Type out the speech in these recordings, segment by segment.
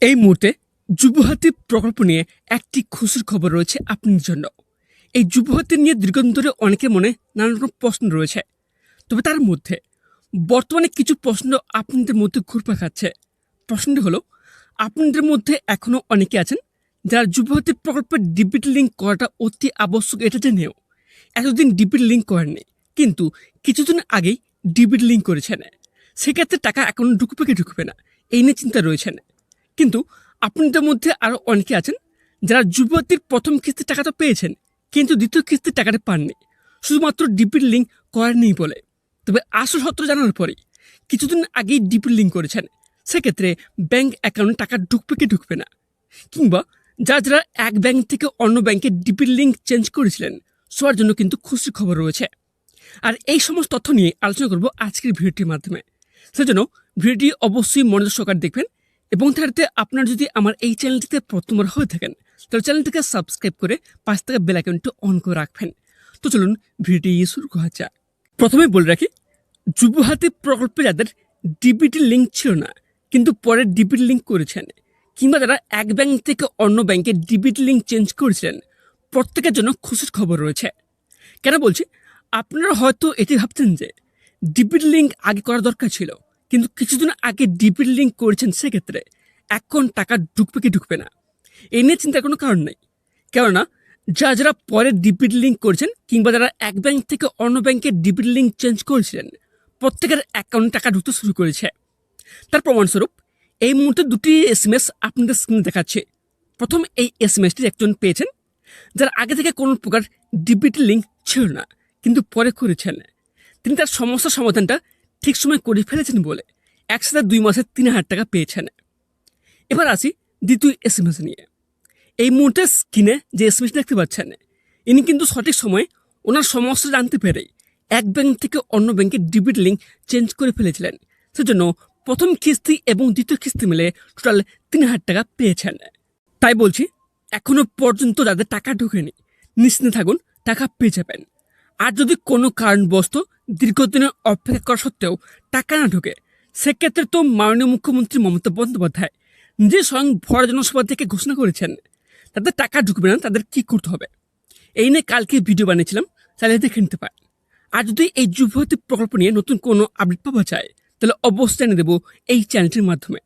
এই মুহূর্তে যুবহাতি প্রকল্প নিয়ে একটি খুশির খবর রয়েছে আপনার জন্য। এই যুবহাতি নিয়ে দীর্ঘদিন ধরে অনেকের মনে নানা রকম প্রশ্ন রয়েছে। তবে তার মধ্যে বর্তমানে কিছু প্রশ্ন আপনাদের মধ্যে ঘুরপাক খাচ্ছে। প্রশ্নটি হলো, আপনাদের মধ্যে এখনও অনেকে আছেন যারা যুবহাতি প্রকল্পের ডিবিটি লিঙ্ক করাটা অতি আবশ্যক এটা জেনেও এতদিন ডিবিটি লিঙ্ক করেননি, কিন্তু কিছুদিন আগেই ডিবিটি লিঙ্ক করেছেন। সেক্ষেত্রে টাকা এখনও ঢুকবে কি ঢুকবে না এই নিয়ে চিন্তা রয়েছেন। কিন্তু আপনাদের মধ্যে আরও অনেকে আছেন যারা যুবতীর প্রথম কিস্তির টাকাটা পেয়েছেন, কিন্তু দ্বিতীয় কিস্তির টাকাটা পাননি, শুধুমাত্র ডিপির লিঙ্ক করেননি বলে। তবে আসল সত্য জানার পরেই কিছুদিন আগেই ডিপির লিঙ্ক করেছেন, সেক্ষেত্রে ব্যাংক অ্যাকাউন্টে টাকা ঢুকবে কি ঢুকবে না, কিংবা যারা এক ব্যাংক থেকে অন্য ব্যাংকে ডিপির লিঙ্ক চেঞ্জ করেছিলেন সবার জন্য কিন্তু খুশির খবর রয়েছে। আর এই সমস্ত তথ্য নিয়ে আলোচনা করব আজকের ভিডিওটির মাধ্যমে। সেজন্য ভিডিওটি অবশ্যই মনোযোগ সহকারে দেখবেন এবং তাতে আপনার যদি আমার এই চ্যানেলটিতে প্রথমবার হয়ে থাকেন তাহলে চ্যানেলটিকে সাবস্ক্রাইব করে পাশ থেকে বেল আইকনটি অন করে রাখবেন। তো চলুন ভিডিওটি শুরু করা যাক। প্রথমে বলে রাখি, যুবহাতি প্রকল্পে যাদের ডিবিটি লিঙ্ক ছিল না কিন্তু পরে ডিবিটি লিঙ্ক করেছেন, কিংবা যারা এক ব্যাংক থেকে অন্য ব্যাংকে ডিবিটি লিঙ্ক চেঞ্জ করেছিলেন, প্রত্যেকের জন্য খুশির খবর রয়েছে। কেন বলছি, আপনারা হয়তো এটি ভাবছেন যে ডিবিটি লিঙ্ক আগে করা দরকার ছিল, কিন্তু কিছুদিন আগে ডিবিটি লিঙ্ক করেছেন, সেক্ষেত্রে এখন টাকা ঢুকবে কি ঢুকবে না এই নিয়ে চিন্তার কোনো কারণ নেই। কেননা যারা পরে ডিবিটি লিঙ্ক করেছেন কিংবা যারা এক ব্যাংক থেকে অন্য ব্যাংকে ডিবিটি লিঙ্ক চেঞ্জ করেছিলেন, প্রত্যেকের অ্যাকাউন্টে টাকা ঢুকতে শুরু করেছে। তার প্রমাণস্বরূপ এই মুহূর্তে দুটি SMS আপনাদের স্ক্রিনে দেখাচ্ছে। প্রথম এই SMSটি একজন পেয়েছেন যার আগে থেকে কোনো প্রকার ডিবিটি লিঙ্ক ছিল না কিন্তু পরে করেছেন। তিনি তার সমস্যার সমাধানটা ঠিক সময় করে ফেলেছেন বলে একসাথে 2 মাসে 3,000 টাকা পেয়েছেন। এবার আসি দ্বিতীয় SMS নিয়ে। এই মুহূর্তে স্ক্রিনে যে SMS দেখতে পাচ্ছেন, ইনি কিন্তু সঠিক সময়ে ওনার সমস্যা জানতে পেরেই এক ব্যাংক থেকে অন্য ব্যাংকে ডিবিটি লিঙ্ক চেঞ্জ করে ফেলেছিলেন। সেজন্য প্রথম কিস্তি এবং দ্বিতীয় কিস্তি মিলে টোটাল 3,000 টাকা পেয়েছেন। তাই বলছি, এখনো পর্যন্ত যাদের টাকা ঢোকেনি নিশ্চিন্তে থাকুন, টাকা পেয়ে যাবেন। আর যদি কোনো কারণবশত দীর্ঘদিনের অপেক্ষা করা সত্ত্বেও টাকা না ঢোকে, সেক্ষেত্রে তো মাননীয় মুখ্যমন্ত্রী মমতা বন্দ্যোপাধ্যায় নিজে স্বয়ং ভরা জনসভা থেকে ঘোষণা করেছেন তাদের টাকা ঢুকবে না, তাদের কী করতে হবে এই নিয়ে কালকে ভিডিও বানিয়েছিলাম, চাইলে দেখে নিতে পারেন। আর যদি এই যুবহাতি প্রকল্প নিয়ে নতুন কোনো আপডেট পাওয়া যায় তাহলে অবশ্যই জানিয়ে দেবো এই চ্যানেলটির মাধ্যমে।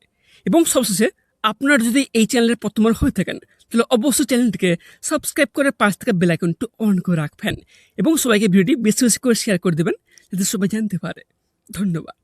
এবং সবশেষে আপনারা যদি এই চ্যানেলের প্রথমবার হয়ে থাকেন তাহলে অবশ্যই চ্যানেলটিকে সাবস্ক্রাইব করে পাশ থেকে বেল আইকনটি অন করে রাখবেন এবং সবাইকে ভিডিওটি বেশি বেশি করে শেয়ার করে দেবেন যাতে সবাই জানতে পারে। ধন্যবাদ।